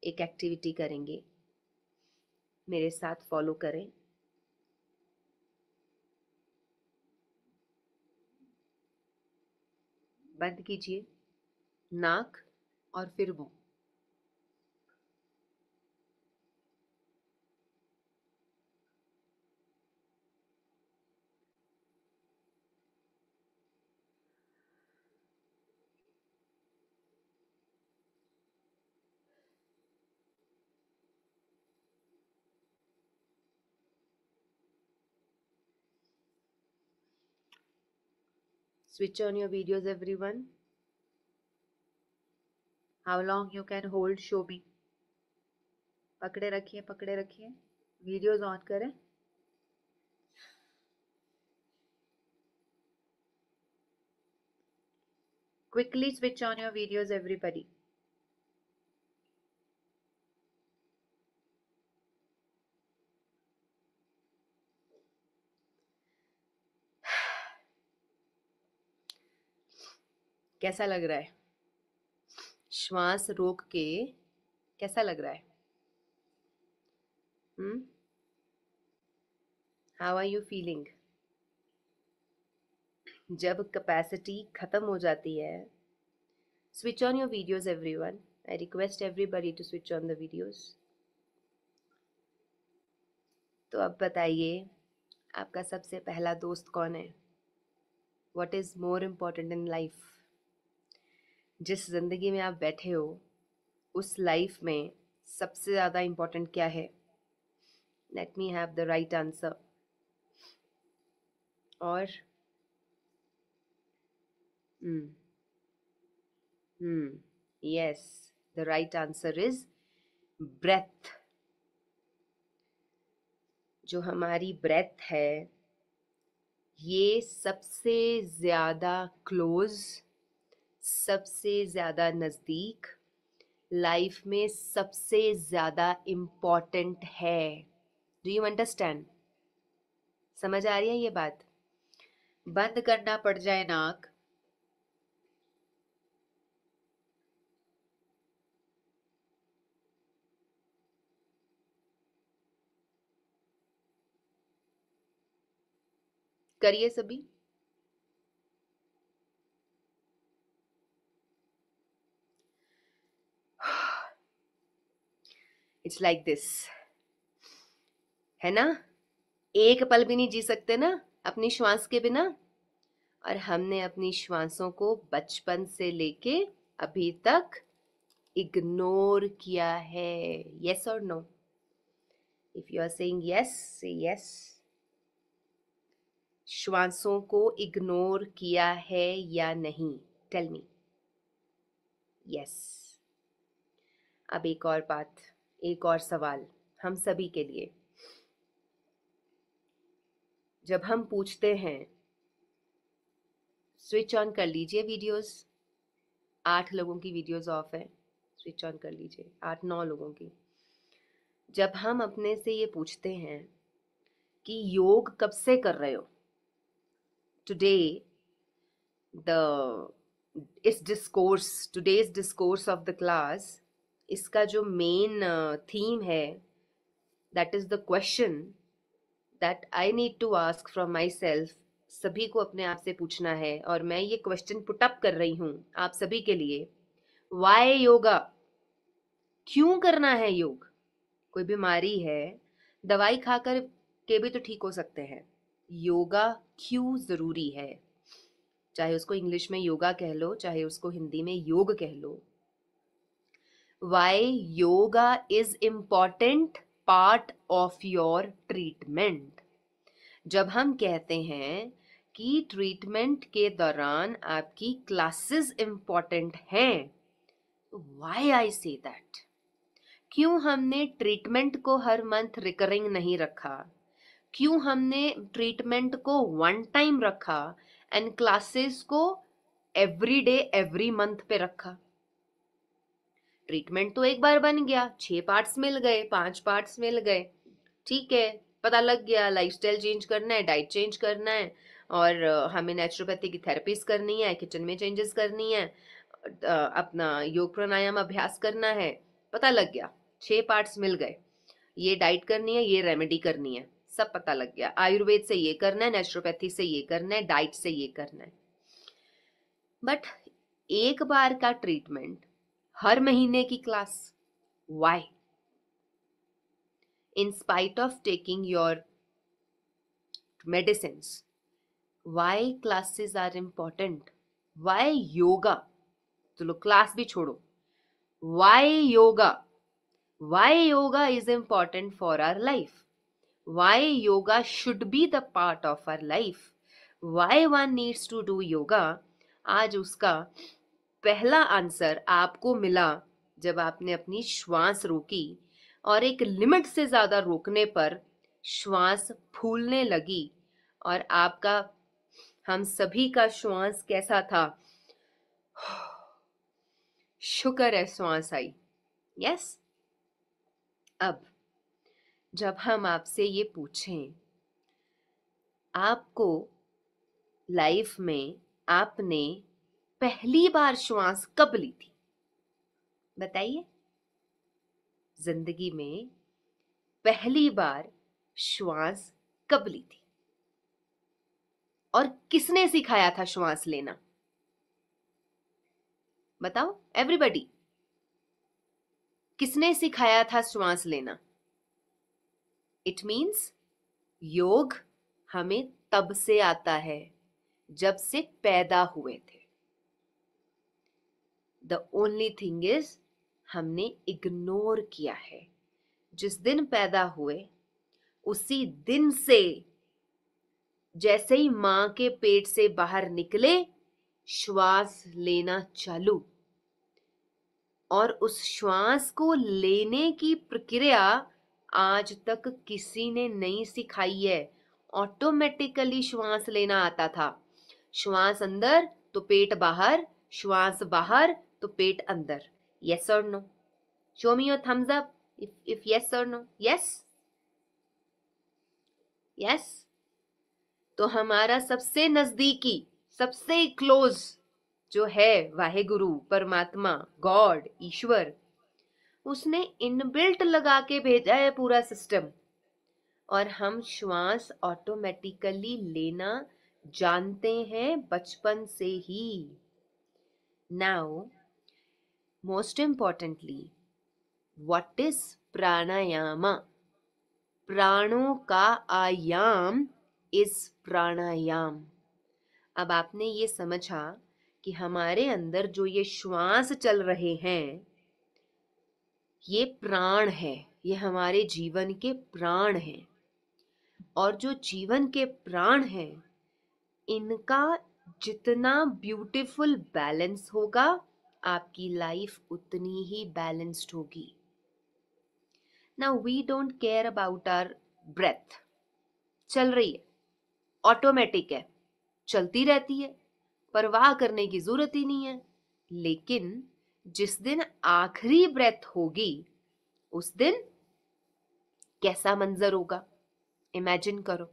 एक एक्टिविटी करेंगे, मेरे साथ फॉलो करें। बंद कीजिए नाक और फिर मुंह। Switch on your videos, everyone. How long you can hold, show me. पकड़े रखिए, पकड़े रखिए। वीडियोस ऑन करें। Quickly switch on your videos, everybody. कैसा लग रहा है? श्वास रोक के कैसा लग रहा है? How are you feeling? जब कैपेसिटी खत्म हो जाती है, switch on your videos everyone. I request everybody to switch on the videos. तो अब बताइए, आपका सबसे पहला दोस्त कौन है? What is more important in life? जिस जिंदगी में आप बैठे हो, उस लाइफ में सबसे ज़्यादा इम्पोर्टेंट क्या है? Let me have the right answer. और yes, the right answer is breath. जो हमारी ब्रेथ है, ये सबसे ज़्यादा क्लोज, सबसे ज़्यादा नज़दीक, लाइफ में सबसे ज़्यादा इम्पॉर्टेंट है। Do you understand? समझ आ रही है ये बात? बंद करना पड़ जाए नाक, करिए सभी। इट्स लाइक दिस, है ना? एक पल भी नहीं जी सकते ना अपनी श्वास के बिना। और हमने अपनी श्वासों को बचपन से लेके अभी तक इग्नोर किया है। यस और no? If you are saying yes, say yes. श्वासों को इग्नोर किया है या नहीं? Tell me. यस। अब एक और बात, एक और सवाल हम सभी के लिए। जब हम पूछते हैं, स्विच ऑन कर लीजिए वीडियोस। 8 लोगों की वीडियोस ऑफ है, स्विच ऑन कर लीजिए, 8-9 लोगों की। जब हम अपने से ये पूछते हैं कि योग कब से कर रहे हो, today the today's discourse of the class, इसका जो मेन थीम है, that is the question that I need to ask from myself. सभी को अपने आप से पूछना है, और मैं ये क्वेश्चन पुट अप कर रही हूँ आप सभी के लिए। वाई योगा? क्यों करना है योग? कोई बीमारी है, दवाई खाकर के भी तो ठीक हो सकते हैं। योगा क्यों जरूरी है? चाहे उसको इंग्लिश में योगा कह लो, चाहे उसको हिंदी में योग कह लो। Why yoga is important part of your treatment. जब हम कहते हैं कि ट्रीटमेंट के दौरान आपकी क्लासेस इम्पॉर्टेंट हैं, व्हाई आई से दैट? क्यों हमने ट्रीटमेंट को हर मंथ रिकरिंग नहीं रखा? क्यों हमने ट्रीटमेंट को वन टाइम रखा एंड क्लासेस को एवरी डे एवरी मंथ पे रखा? ट्रीटमेंट तो एक बार बन गया, 6 पार्ट्स मिल गए, 5 पार्ट्स मिल गए, ठीक है, पता लग गया लाइफस्टाइल चेंज करना है, डाइट चेंज करना है, और हमें नेचुरोपैथी की थेरेपीज करनी है, किचन में चेंजेस करनी है, अपना योग प्राणायाम अभ्यास करना है, पता लग गया, 6 पार्ट्स मिल गए, ये डाइट करनी है, ये रेमेडी करनी है, सब पता लग गया। आयुर्वेद से ये करना है, नेचुरोपैथी से ये करना है, डाइट से ये करना है। बट एक बार का ट्रीटमेंट, हर महीने की class, why? In spite of taking your medicines, why classes are important? Why yoga? चलो क्लास भी छोड़ो, why yoga? Why yoga is important for our life? Why yoga should be the part of our life? Why one needs to do yoga? आज उसका पहला answer आपको मिला जब आपने अपनी श्वास रोकी, और एक लिमिट से ज्यादा रोकने पर श्वास फूलने लगी, और आपका, हम सभी का श्वास कैसा था? शुक्र है श्वास आई। यस। अब जब हम आपसे ये पूछें, आपको लाइफ में आपने पहली बार श्वास कब ली थी? बताइए, जिंदगी में पहली बार श्वास कब ली थी, और किसने सिखाया था श्वास लेना? बताओ एवरीबॉडी, किसने सिखाया था श्वास लेना? इट मीन्स योग हमें तब से आता है जब से पैदा हुए थे। द ओनली थिंग इज, हमने इग्नोर किया है। जिस दिन पैदा हुए उसी दिन से, जैसे ही मां के पेट से बाहर निकले, श्वास लेना चालू, और उस श्वास को लेने की प्रक्रिया आज तक किसी ने नहीं सिखाई है। ऑटोमेटिकली श्वास लेना आता था। श्वास अंदर तो पेट बाहर, श्वास बाहर तो पेट अंदर। यस और no? Show me your thumbs up if yes और नो। Yes, yes. तो हमारा सबसे नजदीकी, सबसे क्लोज जो है वाहेगुरु, परमात्मा, गॉड, ईश्वर, उसने इनबिल्ट लगा के भेजा है पूरा सिस्टम, और हम श्वास ऑटोमेटिकली लेना जानते हैं बचपन से ही। Now most importantly, what is pranayama? प्राणों का आयाम इज प्राणायाम। अब आपने ये समझा कि हमारे अंदर जो ये श्वास चल रहे हैं, ये प्राण है, ये हमारे जीवन के प्राण हैं, और जो जीवन के प्राण हैं, इनका जितना ब्यूटीफुल बैलेंस होगा, आपकी लाइफ उतनी ही बैलेंस्ड होगी। Now we don't care about our breath. चल रही है, ऑटोमेटिक है, चलती रहती है, परवाह करने की जरूरत ही नहीं है। लेकिन जिस दिन आखिरी ब्रेथ होगी, उस दिन कैसा मंजर होगा, इमेजिन करो।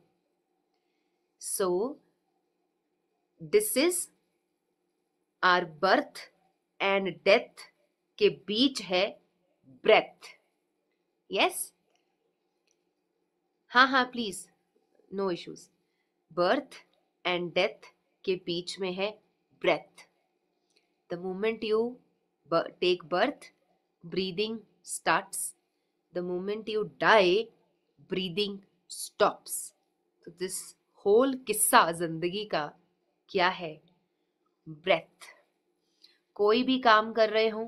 So this is our birth and death के बीच है ब्रेथ। यस? हाँ हाँ please, no issues. Birth and death के बीच में है breath. The moment you take birth, breathing starts. The moment you die, breathing stops. तो this whole किस्सा जिंदगी का क्या है? ब्रेथ। कोई भी काम कर रहे हो,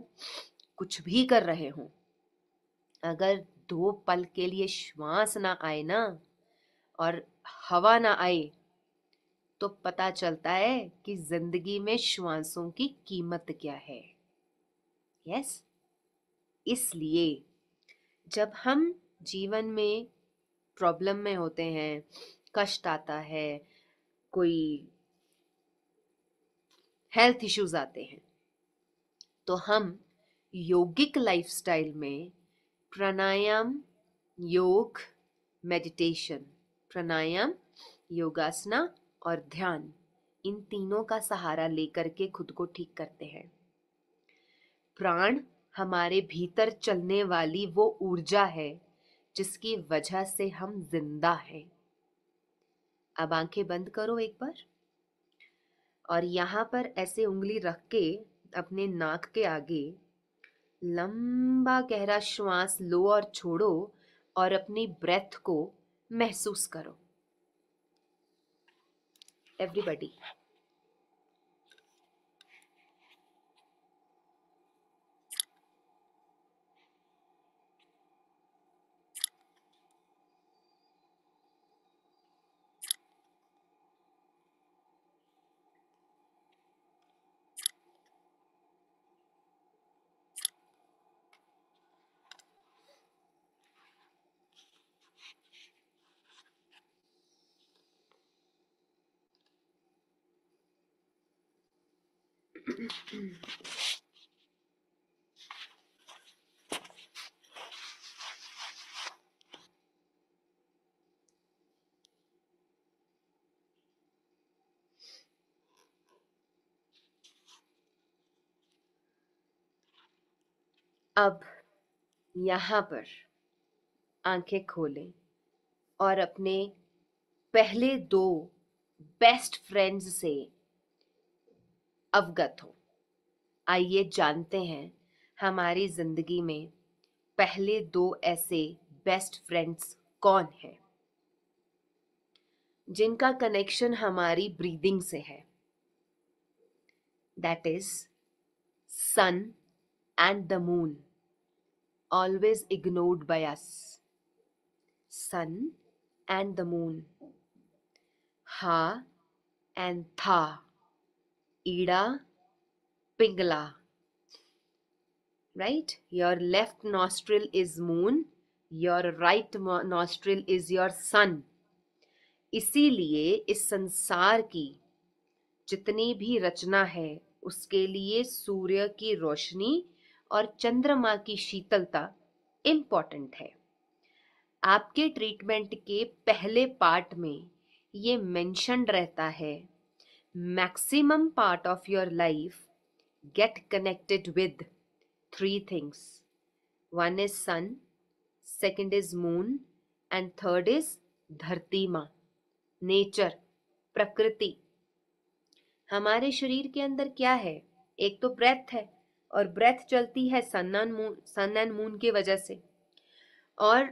कुछ भी कर रहे हो, अगर 2 पल के लिए श्वास ना आए ना, और हवा ना आए, तो पता चलता है कि जिंदगी में श्वासों की कीमत क्या है। यस? इसलिए जब हम जीवन में प्रॉब्लम में होते हैं, कष्ट आता है, कोई हेल्थ इश्यूज आते हैं, तो हम योगिक लाइफस्टाइल में प्राणायाम, योग, मेडिटेशन, प्राणायाम, योगासना और ध्यान, इन तीनों का सहारा लेकर के खुद को ठीक करते हैं। प्राण हमारे भीतर चलने वाली वो ऊर्जा है जिसकी वजह से हम जिंदा हैं। अब आंखें बंद करो एक बार, और यहाँ पर ऐसे उंगली रख के अपने नाक के आगे लंबा गहरा श्वास लो और छोड़ो, और अपनी ब्रेथ को महसूस करो। एवरीबॉडी, अब यहाँ पर आंखें खोलें और अपने पहले दो बेस्ट फ्रेंड्स से अवगत हो। आइए जानते हैं हमारी जिंदगी में पहले दो ऐसे बेस्ट फ्रेंड्स कौन हैं, जिनका कनेक्शन हमारी ब्रीदिंग से है। That is sun and the moon, always ignored by us. Sun and the moon, ha and tha, Ida Pingala. Right? Your left nostril is moon, your right nostril is your sun. इसीलिए इस संसार की जितनी भी रचना है उसके लिए सूर्य की रोशनी और चंद्रमा की शीतलता इम्पॉर्टेंट है। आपके ट्रीटमेंट के पहले पार्ट में ये मेंशन्ड रहता है, maximum part of your life get connected with three things. One is sun, second is moon, and third is धरती माँ, नेचर, प्रकृति। हमारे शरीर के अंदर क्या है? एक तो ब्रेथ है, और ब्रेथ चलती है सन एंड मून की वजह से। और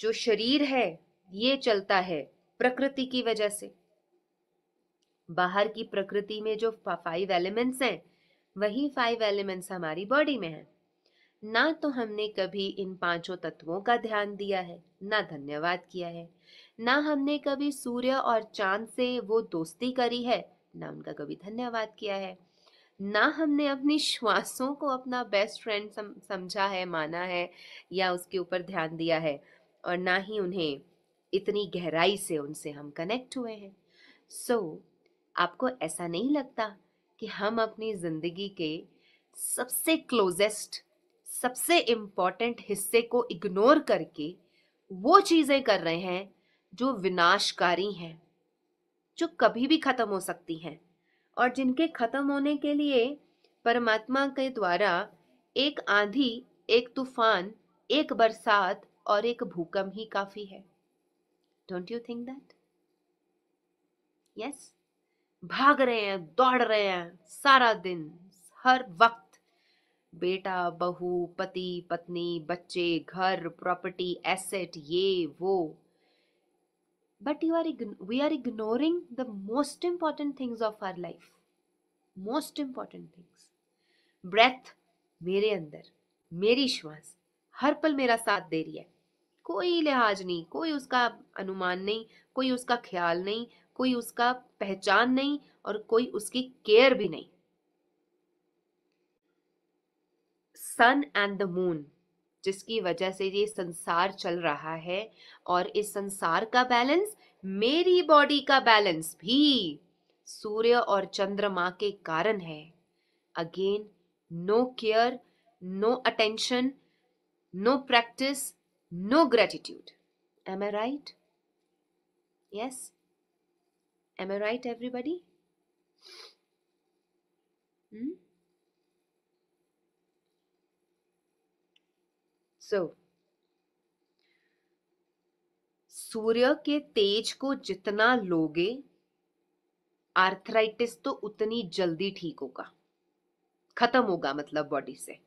जो शरीर है ये चलता है प्रकृति की वजह से। बाहर की प्रकृति में जो 5 एलिमेंट्स हैं, वही 5 एलिमेंट्स हमारी बॉडी में हैं। ना तो हमने कभी इन 5 तत्वों का ध्यान दिया है, ना धन्यवाद किया है, ना हमने कभी सूर्य और चांद से वो दोस्ती करी है, ना उनका कभी धन्यवाद किया है, ना हमने अपनी श्वासों को अपना बेस्ट फ्रेंड समझा है, माना है, या उसके ऊपर ध्यान दिया है, और ना ही उन्हें इतनी गहराई से उनसे हम कनेक्ट हुए हैं। आपको ऐसा नहीं लगता कि हम अपनी जिंदगी के सबसे क्लोजेस्ट, सबसे इम्पॉर्टेंट हिस्से को इग्नोर करके वो चीजें कर रहे हैं जो विनाशकारी हैं, जो कभी भी खत्म हो सकती हैं, और जिनके खत्म होने के लिए परमात्मा के द्वारा एक आंधी, एक तूफान, एक बरसात और एक भूकंप ही काफी है। Don't you think that? Yes, भाग रहे हैं, दौड़ रहे हैं सारा दिन, हर वक्त, बेटा बहू, पति पत्नी, बच्चे, घर, प्रॉपर्टी, एसेट, ये वो। But we are ignoring the most important things of our life. Most important things, breath मेरे अंदर, मेरी श्वास हर पल मेरा साथ दे रही है, कोई लिहाज नहीं, कोई उसका अनुमान नहीं, कोई उसका ख्याल नहीं, कोई उसका पहचान नहीं, और कोई उसकी केयर भी नहीं। सन एंड द मून, जिसकी वजह से ये संसार चल रहा है, और इस संसार का बैलेंस, मेरी बॉडी का बैलेंस भी सूर्य और चंद्रमा के कारण है। Again, no care, no attention, no practice, no gratitude. Am I right? Yes, am I right everybody? So सूर्य के तेज को जितना लोगे, आर्थराइटिस तो उतनी जल्दी ठीक होगा, खत्म होगा मतलब बॉडी से।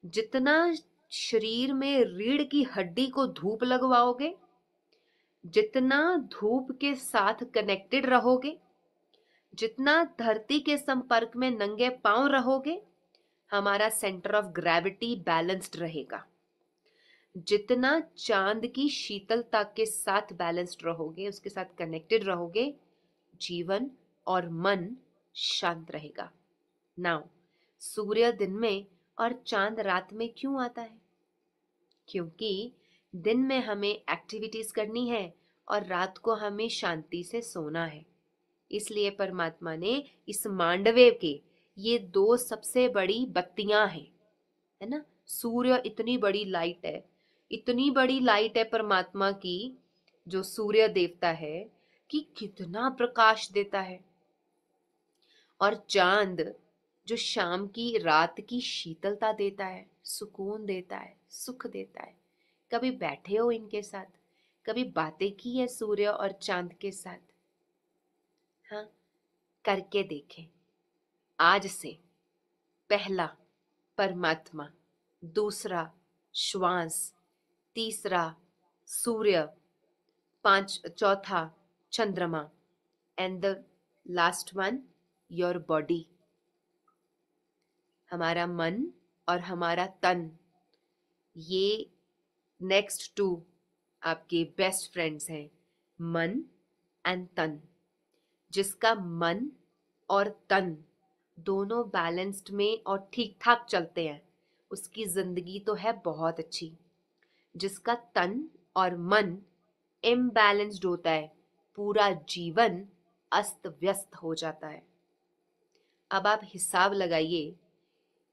जितना शरीर में रीढ़ की हड्डी को धूप लगवाओगे, जितना धूप के साथ कनेक्टेड रहोगे, जितना धरती के संपर्क में नंगे पांव रहोगे, हमारा सेंटर ऑफ ग्रेविटी बैलेंस्ड रहेगा। जितना चांद की शीतलता के साथ बैलेंस्ड रहोगे, उसके साथ कनेक्टेड रहोगे, जीवन और मन शांत रहेगा। नाउ सूर्य दिन में और चांद रात में क्यों आता है? क्योंकि दिन में हमें एक्टिविटीज करनी है और रात को हमें शांति से सोना है। इसलिए परमात्मा ने इस मांडवे के ये दो सबसे बड़ी बत्तियां हैं, है ना। सूर्य इतनी बड़ी लाइट है, इतनी बड़ी लाइट है परमात्मा की, जो सूर्य देवता है, कि कितना प्रकाश देता है। और चांद जो शाम की रात की शीतलता देता है, सुकून देता है, सुख देता है। कभी बैठे हो इनके साथ, कभी बातें की है सूर्य और चांद के साथ? हाँ, करके देखें। आज से पहला परमात्मा, दूसरा श्वास, तीसरा सूर्य, चौथा चंद्रमा, and the last one your body. हमारा मन और हमारा तन, ये नेक्स्ट टू आपके बेस्ट फ्रेंड्स हैं, मन एंड तन। जिसका मन और तन दोनों बैलेंस्ड में और ठीक ठाक चलते हैं, उसकी जिंदगी तो है बहुत अच्छी। जिसका तन और मन इम्बैलेंस्ड होता है, पूरा जीवन अस्त व्यस्त हो जाता है। अब आप हिसाब लगाइए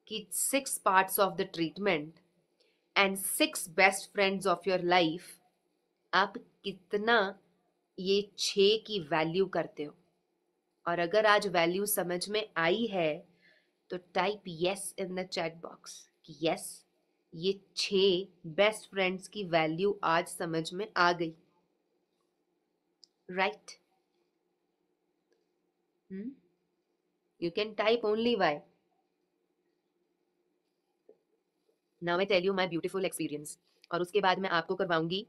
कि 6 parts of the treatment and 6 best friends of your life, आप कितना ये 6 की वैल्यू करते हो। और अगर आज वैल्यू समझ में आई है तो type yes in the chat box कि यस, ये 6 बेस्ट फ्रेंड्स की वैल्यू आज समझ में आ गई, right? You can type only Y. Now I tell you my beautiful experience. और उसके बाद मैं आपको करवाऊंगी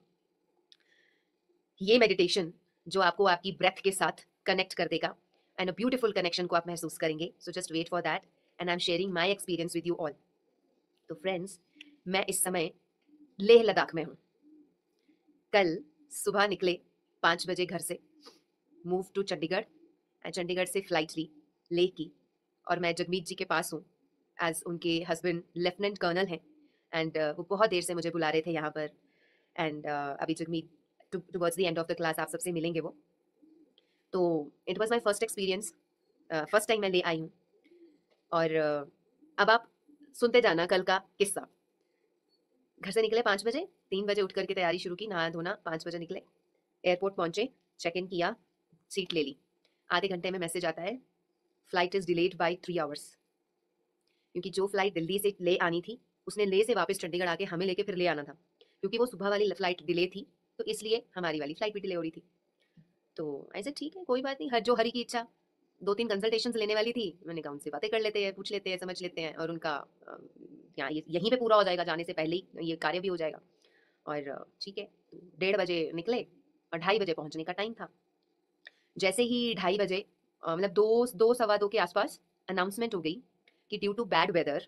ये मेडिटेशन जो आपको आपकी ब्रेथ के साथ कनेक्ट कर देगा, एंड अ ब्यूटीफुल कनेक्शन को आप महसूस करेंगे। So just wait for that and I am sharing my experience with you all. तो फ्रेंड्स, मैं इस समय लेह लद्दाख में हूँ। कल सुबह निकले 5 बजे घर से, move to Chandigarh, and Chandigarh से फ्लाइट ली लेह की। और मैं जगमीत जी के पास हूँ, एज उनके हस्बैंड लेफ्टिनेंट कर्नल हैं, एंड वो बहुत देर से मुझे बुला रहे थे यहाँ पर। एंड अभी Jagmeet towards the end of the class आप सबसे मिलेंगे वो। तो it was my first experience, first time मैं ले आई हूँ। और अब आप सुनते जाना कल का किस्सा। घर से निकले 5 बजे, 3 बजे उठ करके तैयारी शुरू की, नहा धोना, 5 बजे निकले, एयरपोर्ट पहुंचे, चेक इन किया, सीट ले ली। आधे घंटे में मैसेज आता है, flight is delayed by 3 hours. क्योंकि जो फ्लाइट दिल्ली से ले आनी थी, उसने ले से वापस चंडीगढ़ आके हमें लेके फिर ले आना था। क्योंकि वो सुबह वाली फ्लाइट डिले थी, तो इसलिए हमारी वाली फ्लाइट भी डिले हो रही थी। तो ऐसे ठीक है, कोई बात नहीं, हर जो हरी की इच्छा। 2-3 कंसल्टेशंस लेने वाली थी, मैंने कहा उनसे बातें कर लेते हैं, पूछ लेते हैं, समझ लेते हैं, और उनका यहाँ यहीं पे पूरा हो जाएगा, जाने से पहले ही ये कार्य भी हो जाएगा। और ठीक है, 1:30 बजे निकले और 2:30 बजे पहुंचने का टाइम था। जैसे ही 2:30 बजे मतलब 2 सवा 2 के आसपास अनाउंसमेंट हो गई कि ड्यू टू बैड वेदर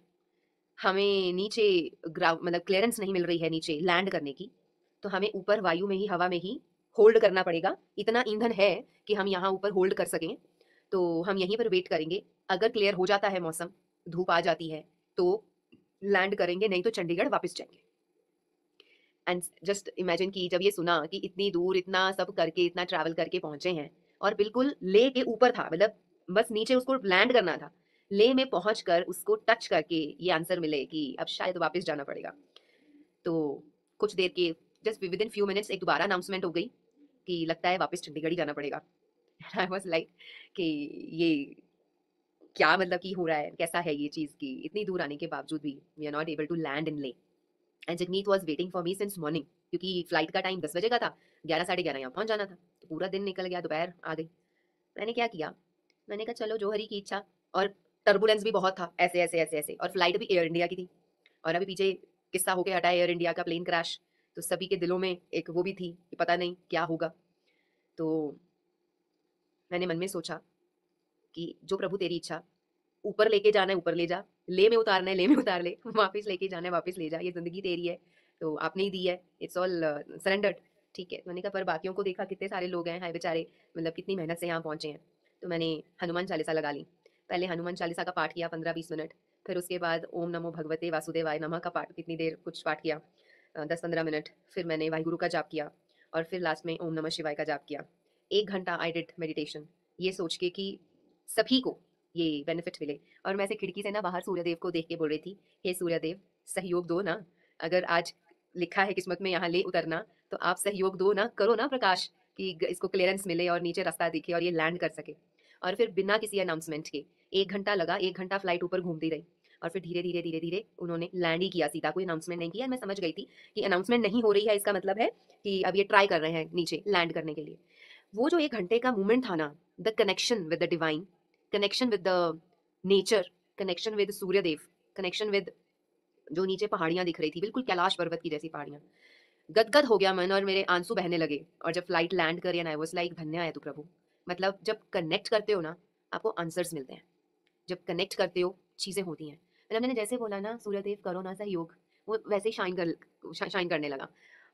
हमें नीचे ग्राउंड मतलब क्लियरेंस नहीं मिल रही है नीचे लैंड करने की, तो हमें ऊपर वायु में ही, हवा में ही होल्ड करना पड़ेगा। इतना ईंधन है कि हम यहाँ ऊपर होल्ड कर सकें, तो हम यहीं पर वेट करेंगे। अगर क्लियर हो जाता है मौसम, धूप आ जाती है, तो लैंड करेंगे, नहीं तो चंडीगढ़ वापस जाएंगे। एंड जस्ट इमेजिन कि जब ये सुना कि इतनी दूर इतना सब करके, इतना ट्रैवल करके पहुंचे हैं, और बिल्कुल ले के ऊपर था, मतलब बस नीचे उसको लैंड करना था, ले में पहुंचकर उसको टच करके ये आंसर मिले कि अब शायद वापस जाना पड़ेगा। तो कुछ देर के just with in few minutes एक दोबारा अनाउंसमेंट हो गई कि लगता है वापस चंडीगढ़ ही जाना पड़ेगा। आई वाज लाइक कि ये क्या मतलब कि हो रहा है, कैसा है ये चीज़ कि इतनी दूर आने के बावजूद भी we are not able to land in Leh. And Jagmeet was waiting for me since morning, क्योंकि फ्लाइट का टाइम 10 बजे का था, 11 साढ़े 11 यहाँ पहुँच जाना था, तो पूरा दिन निकल गया, दोपहर आ गई। मैंने क्या किया, मैंने कहा चलो जो हरी की इच्छा, और टर्बुलेंस भी बहुत था, ऐसे ऐसे ऐसे ऐसे, और फ्लाइट भी एयर इंडिया की थी, और अभी पीछे किस्सा होके हटा एयर इंडिया का प्लेन क्रैश, तो सभी के दिलों में एक वो भी थी कि पता नहीं क्या होगा। तो मैंने मन में सोचा कि जो प्रभु तेरी इच्छा, ऊपर लेके जाना है ऊपर ले जा, ले में उतारना है ले में उतार ले, वापस लेके जाना है वापस ले जा, ये जिंदगी तेरी है, तो आपने ही दी है, इट्स ऑल सरेंडर्ड। ठीक है, मैंने कहा पर बाकियों को देखा, कितने सारे लोग हैं, हाय बेचारे, मतलब कितनी मेहनत से यहाँ पहुंचे हैं। तो मैंने हनुमान चालीसा लगा ली, पहले हनुमान चालीसा का पाठ किया 15-20 मिनट, फिर उसके बाद ओम नमो भगवते वासुदेवाय नमः का पाठ कितनी देर कुछ पाठ किया, 10-15 मिनट, फिर मैंने वाहिगुरु का जाप किया, और फिर लास्ट में ओम नमः शिवाय का जाप किया। 1 घंटा आई डिड मेडिटेशन, ये सोच के कि सभी को ये बेनिफिट मिले। और मैं ऐसे खिड़की से ना बाहर सूर्यदेव को देख के बोल रही थी, हे सूर्यदेव सहयोग दो ना, अगर आज लिखा है किस्मत में यहाँ ले उतरना, तो आप सहयोग दो ना, करो ना प्रकाश, कि इसको क्लियरेंस मिले और नीचे रास्ता दिखे और ये लैंड कर सके। और फिर बिना किसी अनाउंसमेंट के 1 घंटा लगा, 1 घंटा फ्लाइट ऊपर घूमती रही, और फिर धीरे धीरे धीरे धीरे उन्होंने लैंड ही किया सीधा, कोई अनाउंसमेंट नहीं किया। मैं समझ गई थी कि अनाउंसमेंट नहीं हो रही है, इसका मतलब है कि अब ये ट्राई कर रहे हैं नीचे लैंड करने के लिए। वो जो 1 घंटे का मूवमेंट था ना, the connection with the divine, connection with the nature, connection with Suryadev, connection with जो नीचे पहाड़ियां दिख रही थी, बिल्कुल कैलाश पर्वत की जैसी पहाड़ियां, गदगद हो गया मन और मेरे आंसू बहने लगे। और जब फ्लाइट लैंड करी एंड आई वाज लाइक धन्य है तू प्रभु, मतलब जब कनेक्ट करते हो ना आपको आंसर्स मिलते हैं, जब कनेक्ट करते हो चीजें होती हैं। मतलब मैंने जैसे बोला ना सूर्यदेव करो ना सहयोग, वो वैसे ही शाइन करने लगा,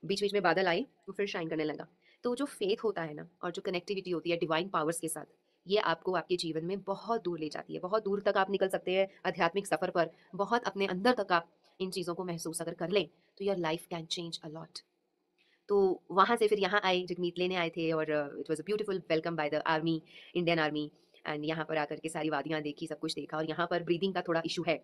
बीच बीच में बादल आए तो फिर शाइन करने लगा। तो जो फेथ होता है ना और जो कनेक्टिविटी होती है डिवाइन पावर्स के साथ, ये आपको आपके जीवन में बहुत दूर ले जाती है, बहुत दूर तक आप निकल सकते हैं आध्यात्मिक सफर पर, बहुत अपने अंदर तक आप इन चीज़ों को महसूस अगर कर लें तो your life can change a lot. तो वहाँ से फिर यहाँ आए, जगमीत लेने आए थे, और it was a beautiful welcome by the army, Indian army. And यहाँ पर आकर के सारी वादियाँ देखी, सब कुछ देखा, और यहाँ पर ब्रीदिंग का थोड़ा इशू है,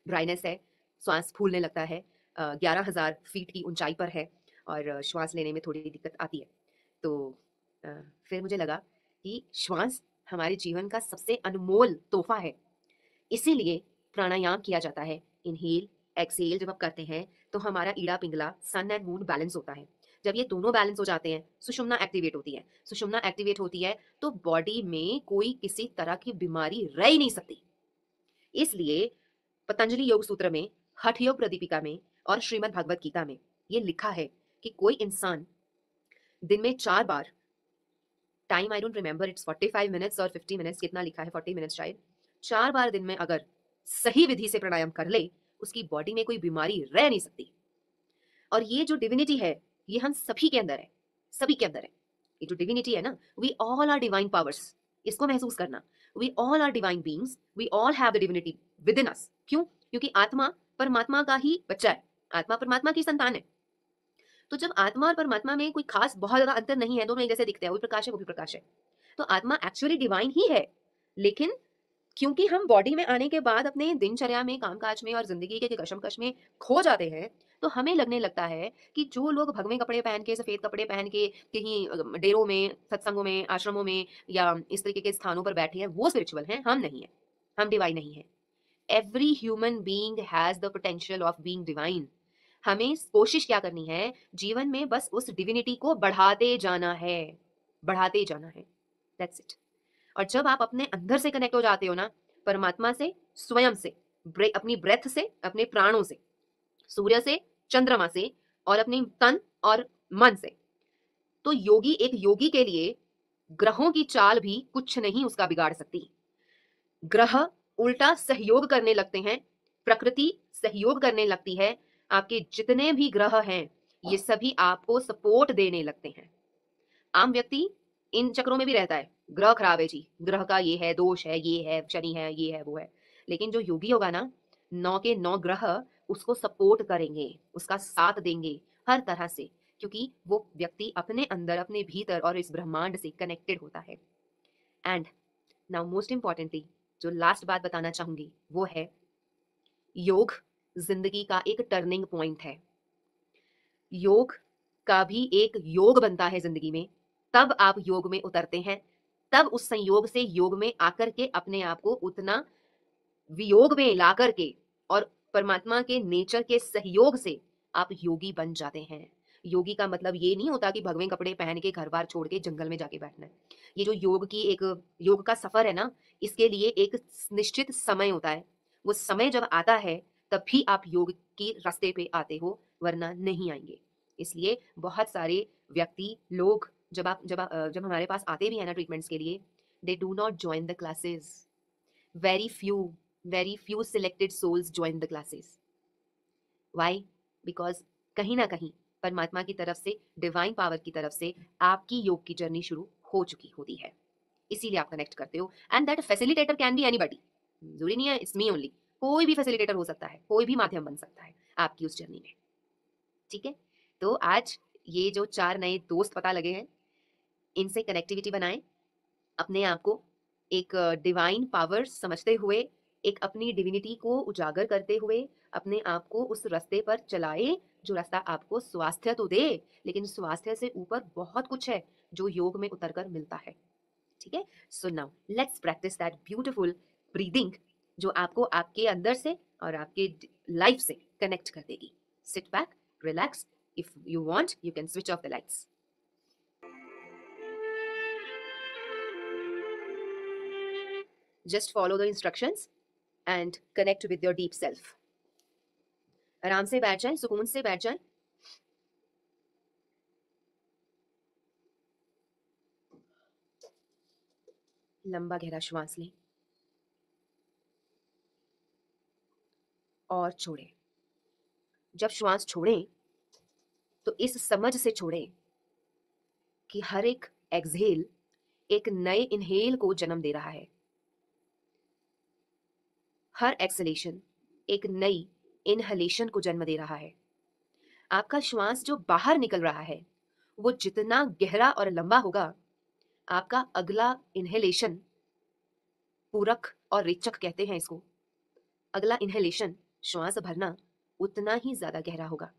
ड्राइनेस है, श्वास फूलने लगता है, 11,000 फीट की ऊंचाई पर है, और श्वास लेने में थोड़ी दिक्कत आती है। तो अ, फिर मुझे लगा कि श्वास हमारे जीवन का सबसे अनमोल तोहफा है, इसीलिए प्राणायाम किया जाता है। इनहेल एक्सहेल जब आप करते हैं तो हमारा ईड़ा पिंगला सन एंड मून बैलेंस होता है। जब ये दोनों बैलेंस हो जाते हैं सुषुम्ना एक्टिवेट होती है, सुषुम्ना एक्टिवेट होती है तो बॉडी में कोई किसी तरह की बीमारी रह ही नहीं सकती। इसलिए पतंजलि योग सूत्र में, हठ योग प्रदीपिका में और श्रीमद् भगवत गीता में ये लिखा है कि कोई इंसान दिन में 4 बार, time I don't remember, it's 45 minutes और 50 मिनट्स, कितना लिखा है 40 मिनट्स शायद, 4 बार दिन में अगर सही विधि से प्राणायाम कर ले उसकी बॉडी में कोई बीमारी रह नहीं सकती। और ये जो डिविनिटी है ये हम सभी के अंदर है, सभी के अंदर है। ये जो डिविनिटी है ना, we all are divine powers, इसको महसूस करना, we all are divine beings, we all have the divinity within us. क्यों? क्योंकि आत्मा परमात्मा का ही बच्चा है, आत्मा परमात्मा की संतान है। तो जब आत्मा और परमात्मा में कोई खास बहुत ज्यादा अंतर नहीं है, दोनों एक जैसे दिखते हैं, वो भी प्रकाश है वो भी प्रकाश है, तो आत्मा एक्चुअली डिवाइन ही है। लेकिन क्योंकि हम बॉडी में आने के बाद अपने दिनचर्या में, कामकाज में और जिंदगी के कशमकश में खो जाते हैं, तो हमें लगने लगता है कि जो लोग भगवे कपड़े पहन के, सफेद कपड़े पहन के कहीं डेरों में, सत्संगों में, आश्रमों में या इस तरीके के स्थानों पर बैठे हैं वो स्पिरिचुअल हैं, हम नहीं है, हम डिवाइन नहीं है। Every human being has the potential of being divine. हमें कोशिश क्या करनी है, जीवन में बस उस डिविनिटी को बढ़ाते जाना है, बढ़ाते जाना है, दैट्स इट। और जब आप अपने अंदर से कनेक्ट हो जाते हो ना, परमात्मा से, स्वयं से, अपनी ब्रेथ से, अपने प्राणों से, सूर्य से, चंद्रमा से, और अपने तन और मन से, तो योगी, एक योगी के लिए ग्रहों की चाल भी कुछ नहीं उसका बिगाड़ सकती। ग्रह उल्टा सहयोग करने लगते हैं, प्रकृति सहयोग करने लगती है, आपके जितने भी ग्रह हैं ये सभी आपको सपोर्ट देने लगते हैं। आम व्यक्ति इन चक्रों में भी रहता है, ग्रह खराब है जी, ग्रह का ये है, दोष है, ये है, शनि है, ये है, वो है। लेकिन जो योगी होगा ना, 9 के 9 ग्रह उसको सपोर्ट करेंगे, उसका साथ देंगे हर तरह से, क्योंकि वो व्यक्ति अपने अंदर, अपने भीतर और इस ब्रह्मांड से कनेक्टेड होता है। एंड नाउ मोस्ट इंपॉर्टेंटली जो लास्ट बात बताना चाहूंगी वो है, योग जिंदगी का एक टर्निंग पॉइंट है। योग का भी एक योग बनता है जिंदगी में, तब आप योग में उतरते हैं, तब उस संयोग से योग में आकर के अपने आप को उतना वियोग में ला करके और परमात्मा के नेचर के सहयोग से आप योगी बन जाते हैं। योगी का मतलब ये नहीं होता कि भगवे कपड़े पहन के घर बार छोड़ के जंगल में जाके बैठना है। ये जो योग का सफर है ना, इसके लिए एक निश्चित समय होता है। वो समय जब आता है तभी आप योग की रास्ते पे आते हो, वरना नहीं आएंगे। इसलिए बहुत सारे व्यक्ति लोग जब हमारे पास आते भी है ना ट्रीटमेंट्स के लिए, they do not join the classes. Very few selected souls join the classes. Why? Because कहीं ना कहीं परमात्मा की तरफ से, डिवाइन पावर की तरफ से आपकी योग की जर्नी शुरू हो चुकी होती है, इसीलिए आप कनेक्ट करते हो। And that facilitator can be anybody, जरूरी नहीं है इट्स मी ओनली, कोई भी फैसिलिटेटर हो सकता है, कोई भी माध्यम बन सकता है आपकी उस जर्नी में। ठीक है, तो आज ये जो 4 नए दोस्त पता लगे हैं, इनसे कनेक्टिविटी बनाएं, अपने आप को एक डिवाइन पावर समझते हुए, एक अपनी डिविनिटी को उजागर करते हुए अपने आप को उस रास्ते पर चलाए, जो रास्ता आपको स्वास्थ्य तो दे, लेकिन स्वास्थ्य से ऊपर बहुत कुछ है जो योग में उतरकर मिलता है। ठीक है, so now let's practice that beautiful breathing जो आपको आपके अंदर से और आपके लाइफ से कनेक्ट कर देगी। Sit back, relax, if you want you can switch off the lights. Just follow the instructions and connect with your deep self. आराम से बैठ जाएं, सुकून से बैठ जाएं। लंबा गहरा श्वास लें और छोड़ें। जब श्वास छोड़ें तो इस समझ से छोड़ें कि हर एक एक्सहेल एक नए इनहेल को जन्म दे रहा है। हर एक्सलेशन एक नई इनहलेशन को जन्म दे रहा है। आपका श्वास जो बाहर निकल रहा है वो जितना गहरा और लंबा होगा, आपका अगला इनहेलेशन, पूरक और रेचक कहते हैं इसको, अगला इनहेलेशन श्वास भरना उतना ही ज्यादा गहरा होगा।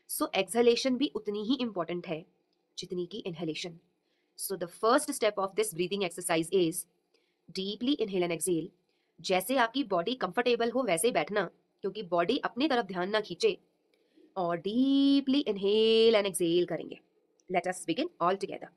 सो एक्सहेलेशन भी उतनी ही इंपॉर्टेंट है जितनी की inhalation. So the first step of this breathing exercise is deeply inhale and exhale. जैसे आपकी बॉडी कंफर्टेबल हो वैसे बैठना, क्योंकि बॉडी अपनी तरफ ध्यान ना खींचे, और डीपली इनहेल एंड एक्सहेल करेंगे। Let us begin all together.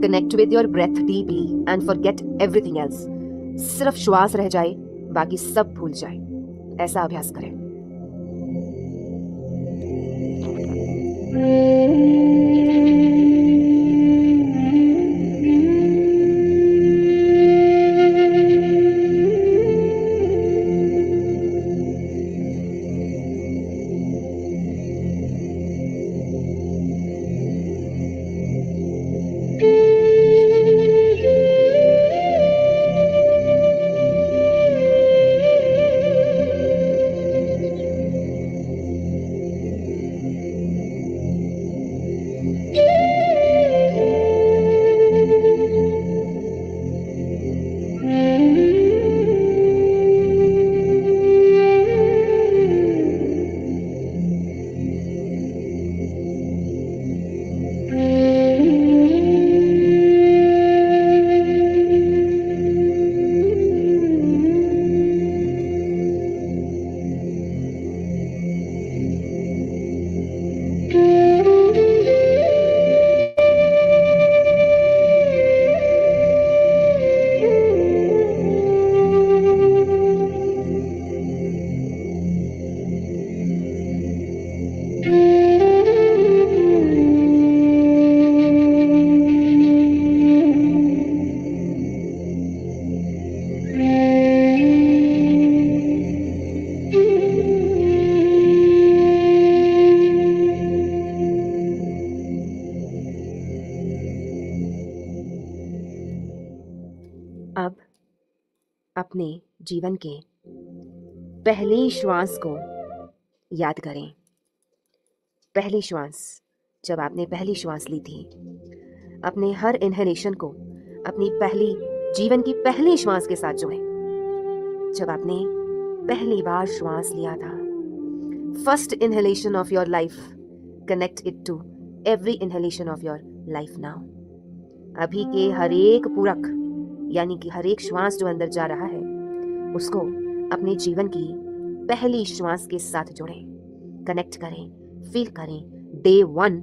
Connect with your breath deeply and forget everything else. सिर्फ श्वास रह जाए, बाकी सब भूल जाए। ऐसा अभ्यास करें। अपने जीवन के पहले श्वास को याद करें। पहली श्वास, जब आपने पहली श्वास ली थी, अपने हर इनहेलेशन को अपनी पहली जीवन की पहली श्वास के साथ जोड़ें। जब आपने पहली बार श्वास लिया था, first inhalation of your life, connect it to every inhalation of your life now. अभी के हर एक पूरक, यानी कि हर एक श्वास जो अंदर जा रहा है, उसको अपने जीवन की पहली श्वास के साथ जोड़ें, कनेक्ट करें, फील करें। Day 1,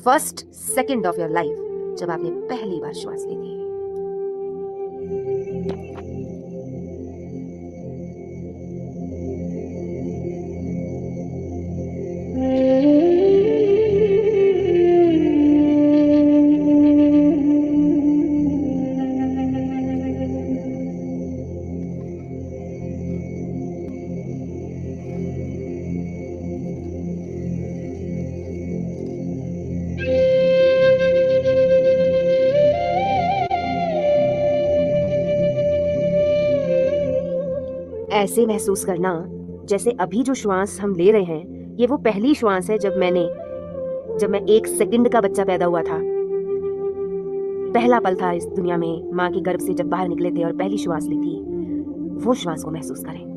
first second of your life, जब आपने पहली बार श्वास ली थी। ऐसे महसूस करना जैसे अभी जो श्वास हम ले रहे हैं, ये वो पहली श्वास है जब मैं 1 सेकंड का बच्चा पैदा हुआ था। पहला पल था इस दुनिया में, माँ के गर्भ से जब बाहर निकले थे और पहली श्वास ली थी, वो श्वास को महसूस करें।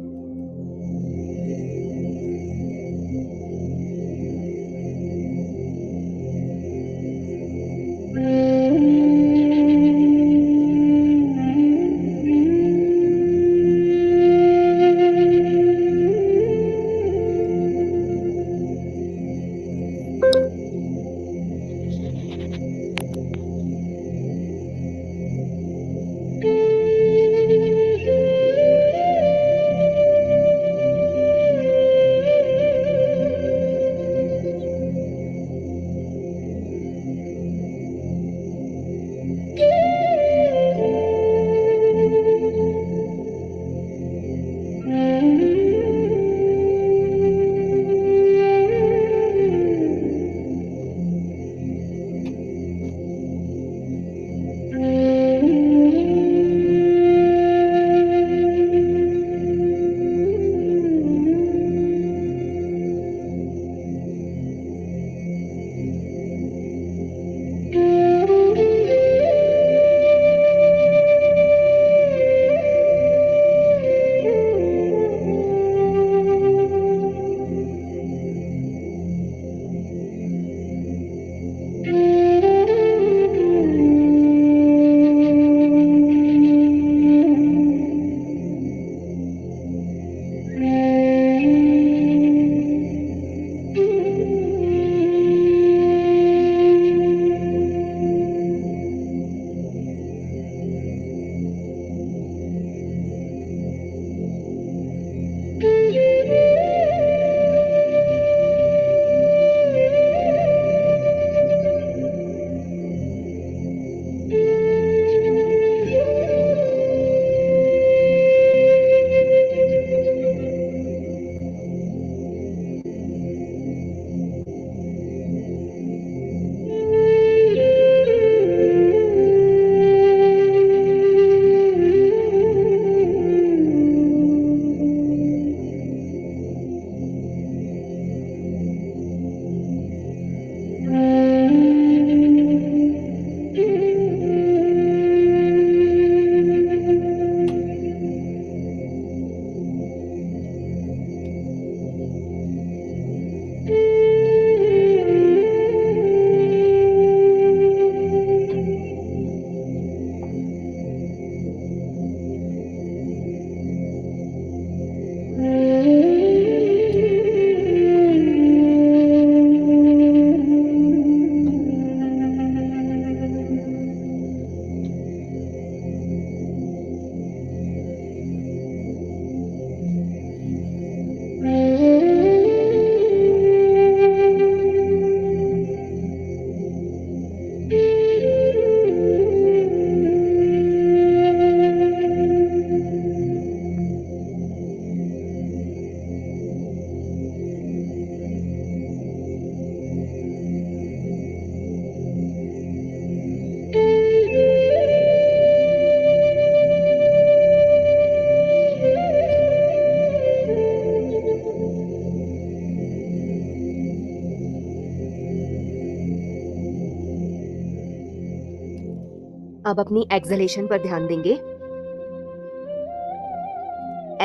अब अपनी एक्सहेलेशन पर ध्यान देंगे।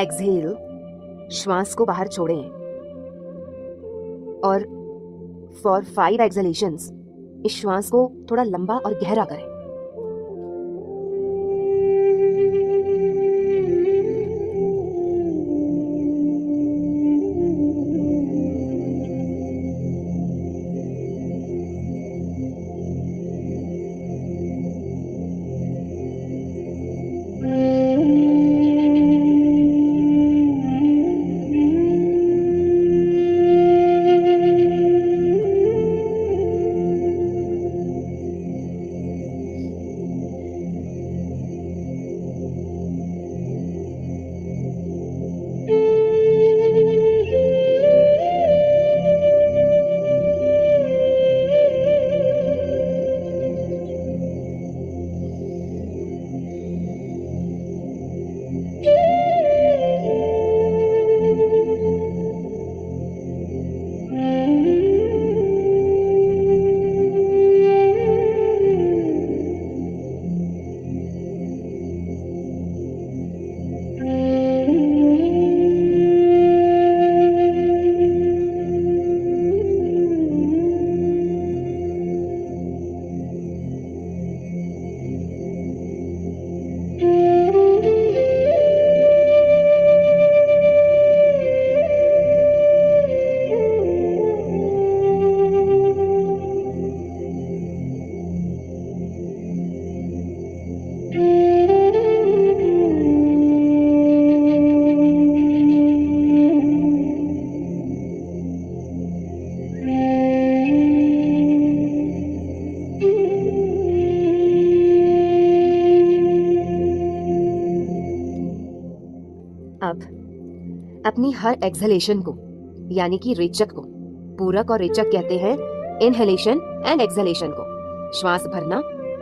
एक्सहेल, श्वास को बाहर छोड़ें और फॉर 5 एक्सहेलेशंस इस श्वास को थोड़ा लंबा और गहरा करें। अब अपनी हर एक्सहेलेशन को, यानी कि रेचक को, पूरक और रेचक कहते हैं इनहेलेशन एंड एक्सहेलेशन को, श्वास भरना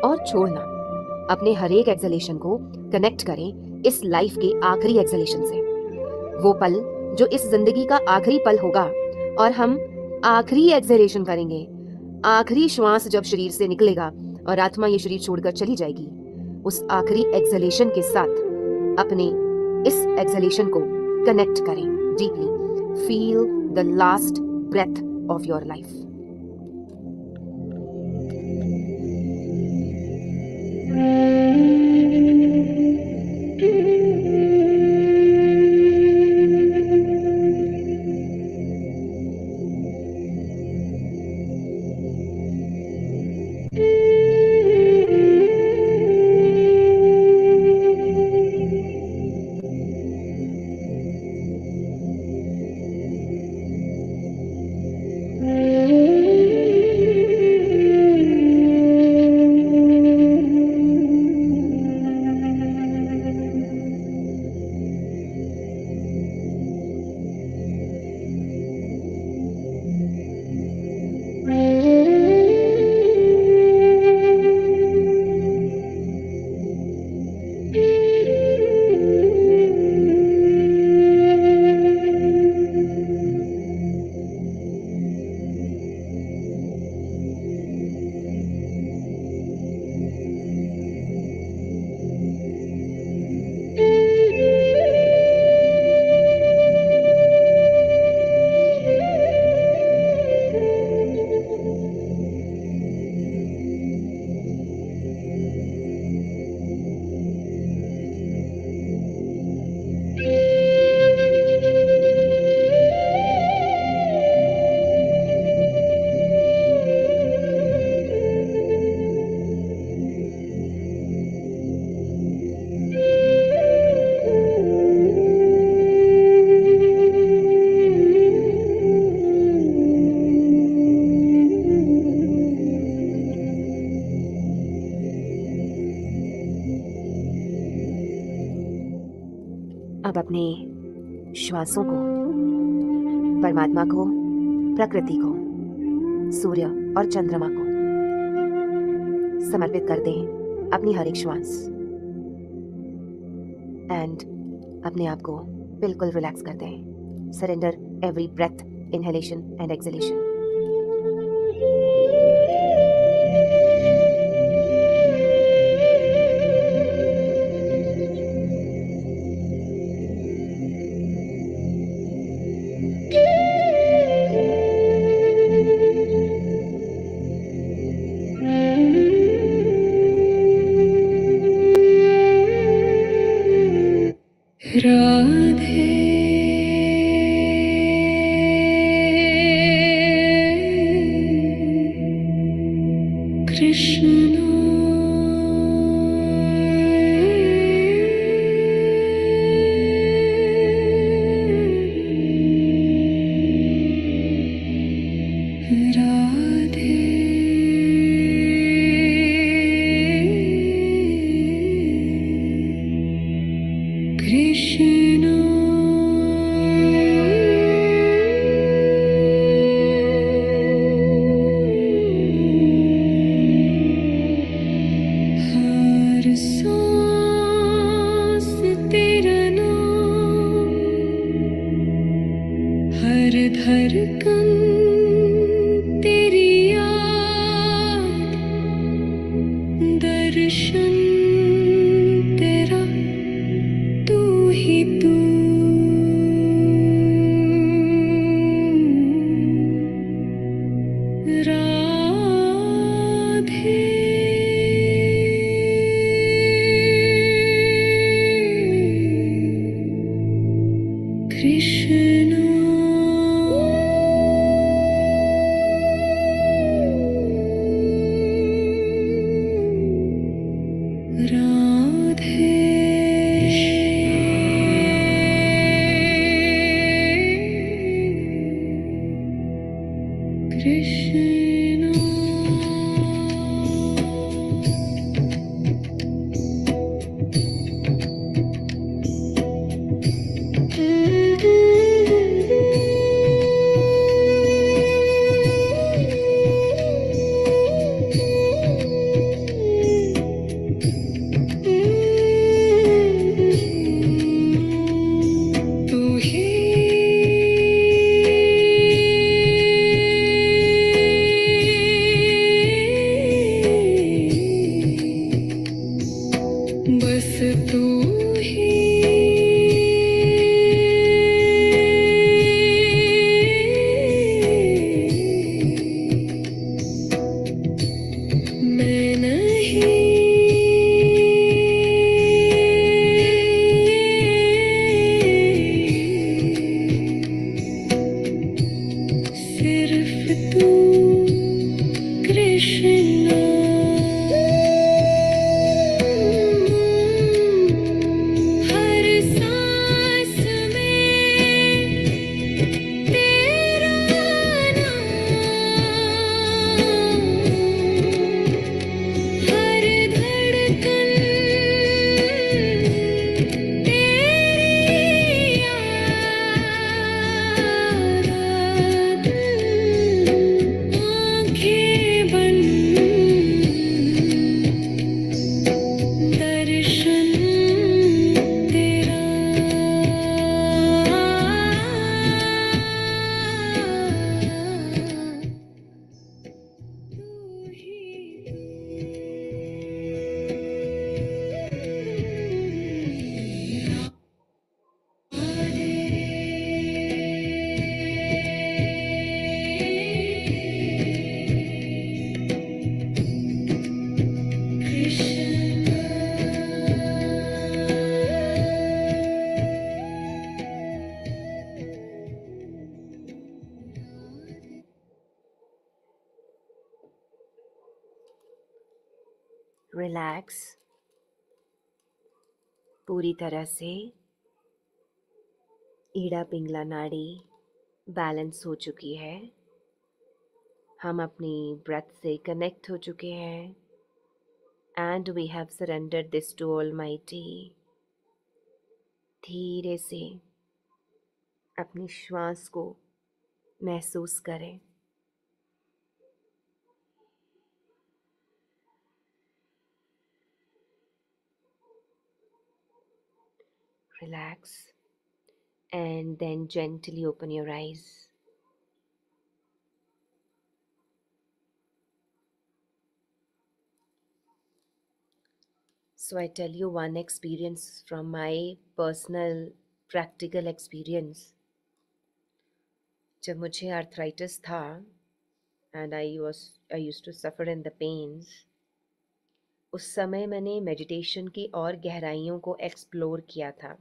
और छोड़ना। अपने हर एक एक्सहेलेशन को कनेक्ट करें इस लाइफ के आखिरी एक्सहेलेशन से, वो पल जो इस जिंदगी का आखिरी पल होगा और हम आखिरी एक्सहेलेशन करेंगे। आखिरी श्वास जब शरीर से निकलेगा और आत्मा ये शरीर छोड़कर चली जाएगी, उस आखिरी एक्सहेलेशन के साथ अपने इस एक्सहेलेशन को कनेक्ट करें deeply. Feel the last breath of your life. अब अपने श्वासों को, परमात्मा को, प्रकृति को, सूर्य और चंद्रमा को समर्पित कर दें अपनी हर एक श्वास एंड अपने आप को बिल्कुल रिलैक्स कर दें। Surrender every breath, inhalation and exhalation. Krishna, Radhe, Krishna, हर सांस तेरा नाम, हर धड़कन तेरी याद, दर्शन तेरा तू ही तू, राधे, कृष्ण, राधे, कृष्ण। तू ही बस तू ही मैं नहीं, सिर्फ तू कृष्ण, हर सांस में तेरा नाम, हर धड़कन तेरी याद, आँखें बंद, दर्शन तेरा तू ही रिलैक्स, पूरी तरह से ईड़ा पिंगला नाड़ी बैलेंस हो चुकी है। हम अपनी ब्रेथ से कनेक्ट हो चुके हैं and we have surrendered this to almighty. धीरे से अपनी श्वास को महसूस करें। Relax and then gently open your eyes. So I tell you one experience from my personal practical experience. जब मुझे आर्थराइटिस था and I used to suffer in the pains, उस समय मैंने मेडिटेशन की और गहराइयों को एक्सप्लोर किया था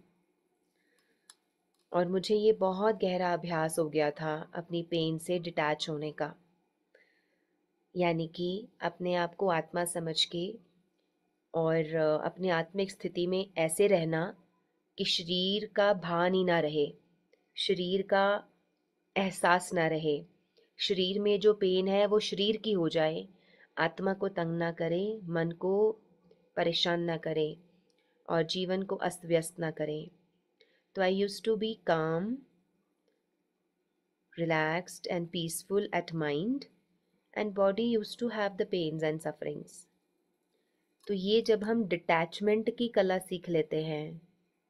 और मुझे ये बहुत गहरा अभ्यास हो गया था अपनी पेन से डिटैच होने का। यानी कि अपने आप को आत्मा समझ के और अपनी आत्मिक स्थिति में ऐसे रहना कि शरीर का भान ही ना रहे, शरीर का एहसास ना रहे, शरीर में जो पेन है वो शरीर की हो जाए, आत्मा को तंग ना करे, मन को परेशान ना करे और जीवन को अस्त व्यस्त ना करे। तो आई यूज टू बी काम, relaxed and peaceful at mind, and body used to have the pains and sufferings. तो ये जब हम डिटैचमेंट की कला सीख लेते हैं,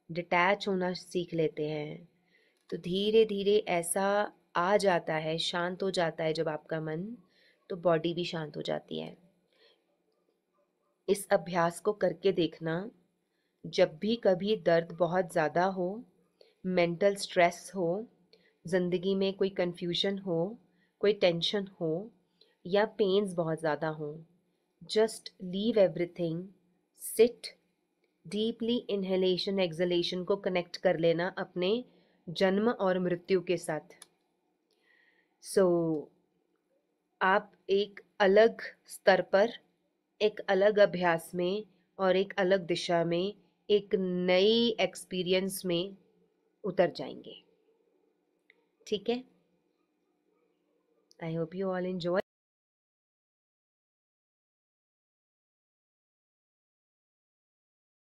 डिटैच होना सीख लेते हैं, तो धीरे धीरे ऐसा आ जाता है, शांत हो जाता है जब आपका मन, तो बॉडी भी शांत हो जाती है। इस अभ्यास को करके देखना, जब भी कभी दर्द बहुत ज़्यादा हो, मेंटल स्ट्रेस हो, ज़िंदगी में कोई कन्फ्यूजन हो, कोई टेंशन हो या पेन्स बहुत ज़्यादा हो, just leave everything, sit deeply, inhalation exhalation को कनेक्ट कर लेना अपने जन्म और मृत्यु के साथ। सो आप एक अलग स्तर पर, एक अलग अभ्यास में और एक अलग दिशा में, एक नई एक्सपीरियंस में उतर जाएंगे। ठीक है? I hope you all enjoy.